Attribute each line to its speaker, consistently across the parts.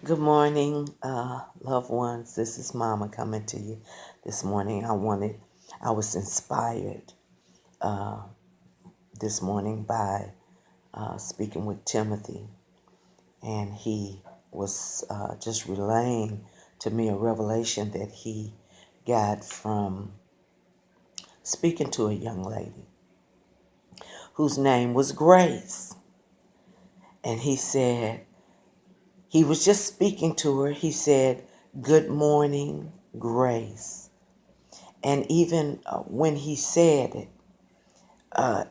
Speaker 1: Good morning, loved ones. This is Mama coming to you this morning. I was inspired this morning by speaking with Timothy, and he was just relaying to me a revelation that he got from speaking to a young lady whose name was Grace. And he said, he was just speaking to her. He said, "Good morning, Grace." And even when he said it,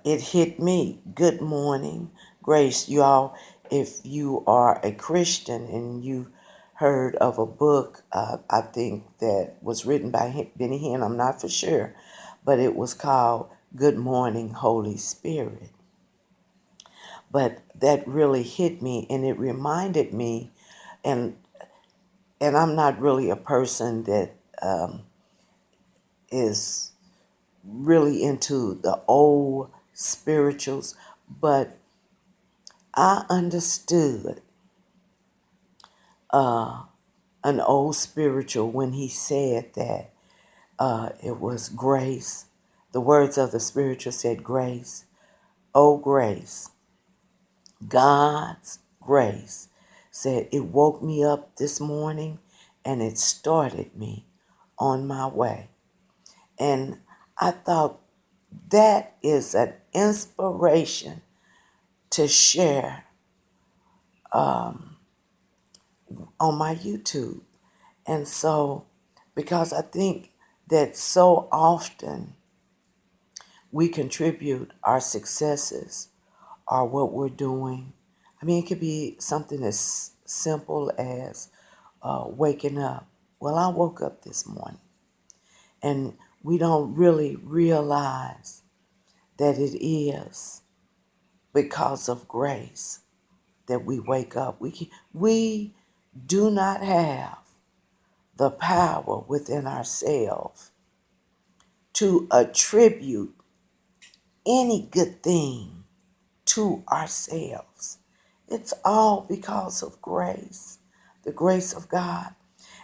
Speaker 1: it hit me. Good morning, Grace. You all, if you are a Christian and you heard of a book, I think that was written by Benny Hinn, I'm not for sure, but it was called Good Morning, Holy Spirit. But that really hit me, and it reminded me, and and I'm not really a person that is really into the old spirituals, but I understood an old spiritual when he said that it was grace. The words of the spiritual said, "Grace, oh grace, God's grace," said it woke me up this morning and it started me on my way. And I thought that is an inspiration to share on my YouTube. And so, because I think that so often we contribute our successes or what we're doing. I mean, it could be something as simple as waking up. Well, I woke up this morning, and we don't really realize that it is because of grace that we wake up. We do not have the power within ourselves to attribute any good thing to ourselves. It's all because of grace, the grace of God.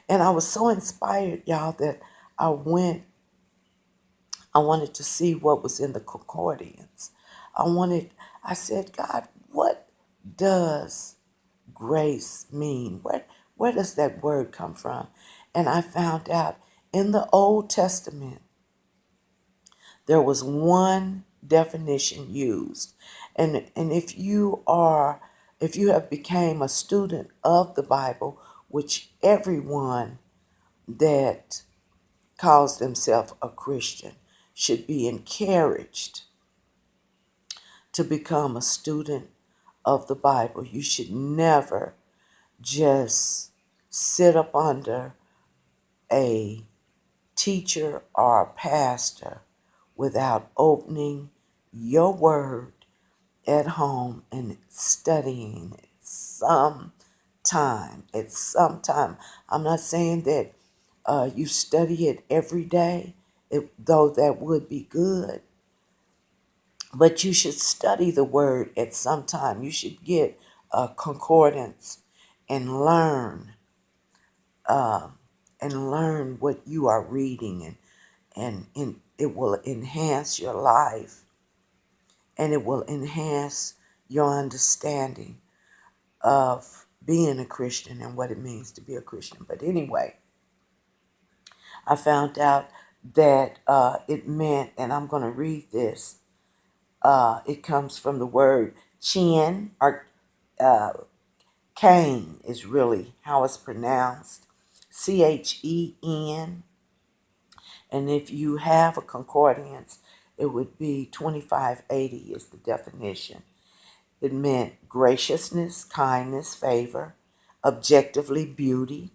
Speaker 1: And I was so inspired, y'all, that I went, I wanted to see what was in the concordance. I said, God, what does grace mean? Where does that word come from? And I found out in the Old Testament, there was one definition used. And if you have became a student of the Bible, which everyone that calls themselves a Christian should be encouraged to become a student of the Bible. You should never just sit up under a teacher or a pastor without opening your word at home and studying it some time. I'm not saying that you study it every day, though that would be good, but you should study the word at some time. You should get a concordance and learn what you are reading, and it will enhance your life, and it will enhance your understanding of being a Christian and what it means to be a Christian. But anyway, I found out that it meant, and I'm going to read this. It comes from the word chin, or uh, Cain is really how it's pronounced, Chen. And if you have a concordance, it would be 2580 is the definition. It meant graciousness, kindness, favor, objectively beauty,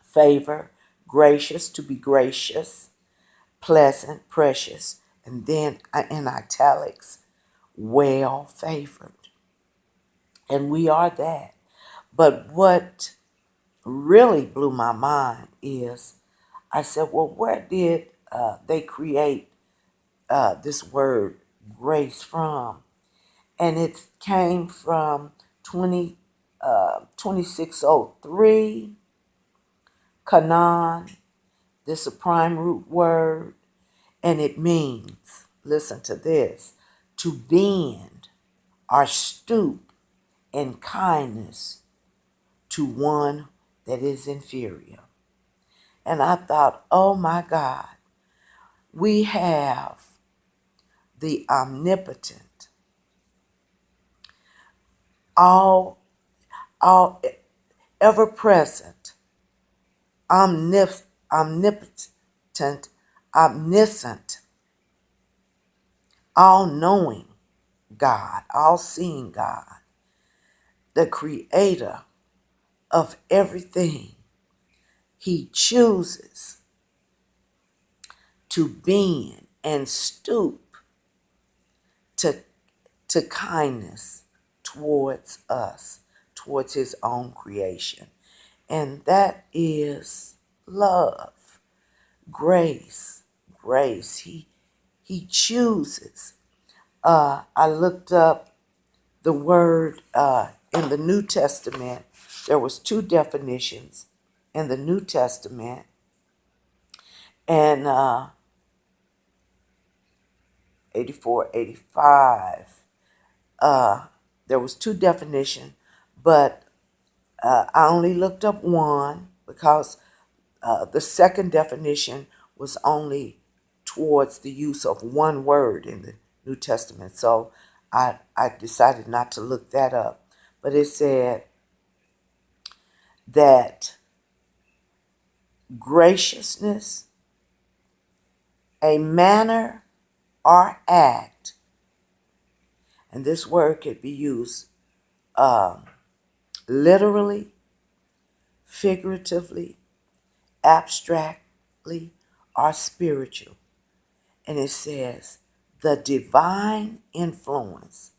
Speaker 1: favor, gracious, to be gracious, pleasant, precious, and then in italics, well favored. And we are that. But what really blew my mind is I said, well, where did they create this word grace from? And it came from 20. 2603, Canaan. This is a prime root word, and it means, listen to this, to bend or stoop in kindness to one that is inferior. And I thought, oh my God, we have the omnipotent, all, all ever present, omnipotent, omniscient, all knowing God, all seeing God, the creator of everything. He chooses to bend and stoop to, to kindness towards us, towards his own creation. And that is love, grace, grace. He chooses. I looked up the word in the New Testament. There was two definitions in the New Testament, and 84, 85. There was two definitions, but I only looked up one because the second definition was only towards the use of one word in the New Testament. So I decided not to look that up. But it said that graciousness, a manner or act, and this word could be used literally, figuratively, abstractly, or spiritual. And it says, the divine influence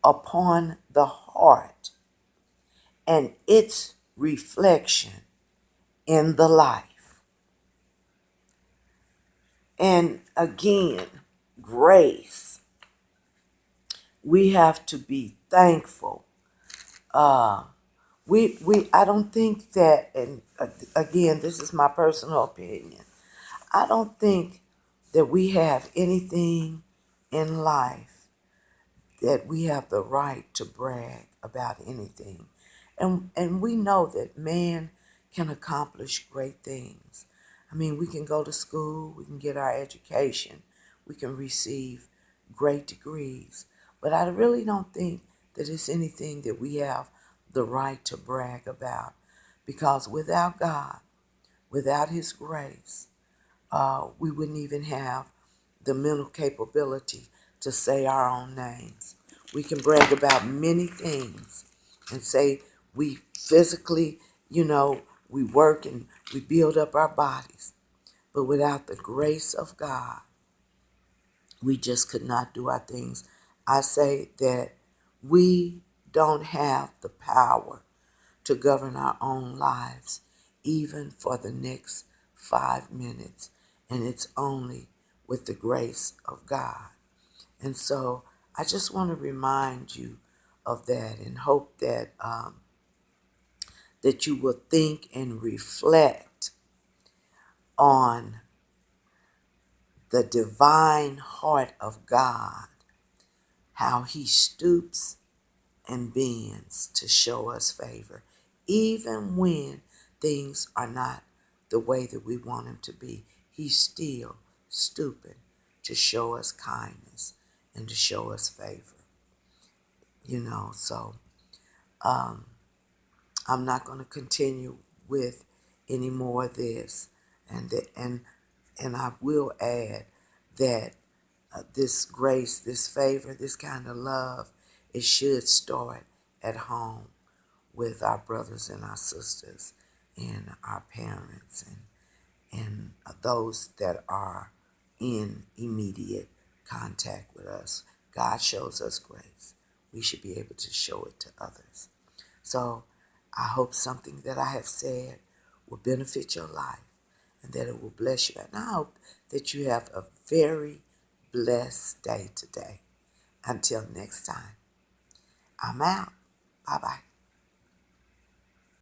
Speaker 1: upon the heart and its reflection in the life. And again, grace. We have to be thankful. I don't think that, and again, this is my personal opinion. I don't think that we have anything in life that we have the right to brag about anything. And we know that man can accomplish great things. I mean, we can go to school, we can get our education, we can receive great degrees. But I really don't think that it's anything that we have the right to brag about. Because without God, without his grace, we wouldn't even have the mental capability to say our own names. We can brag about many things and say we physically, we work and we build up our bodies. But without the grace of God, we just could not do our things. I say that we don't have the power to govern our own lives, even for the next 5 minutes. And it's only with the grace of God. And so I just want to remind you of that and hope that that you will think and reflect on the divine heart of God, how he stoops and bends to show us favor, even when things are not the way that we want him to be. He's still stooping to show us kindness and to show us favor. So I'm not going to continue with any more of this, and I will add that this grace, this favor, this kind of love, it should start at home with our brothers and our sisters and our parents and those that are in immediate contact with us. God shows us grace. We should be able to show it to others. So I hope something that I have said will benefit your life and that it will bless you. And I hope that you have a very blessed day today. Until next time, I'm out. Bye-bye.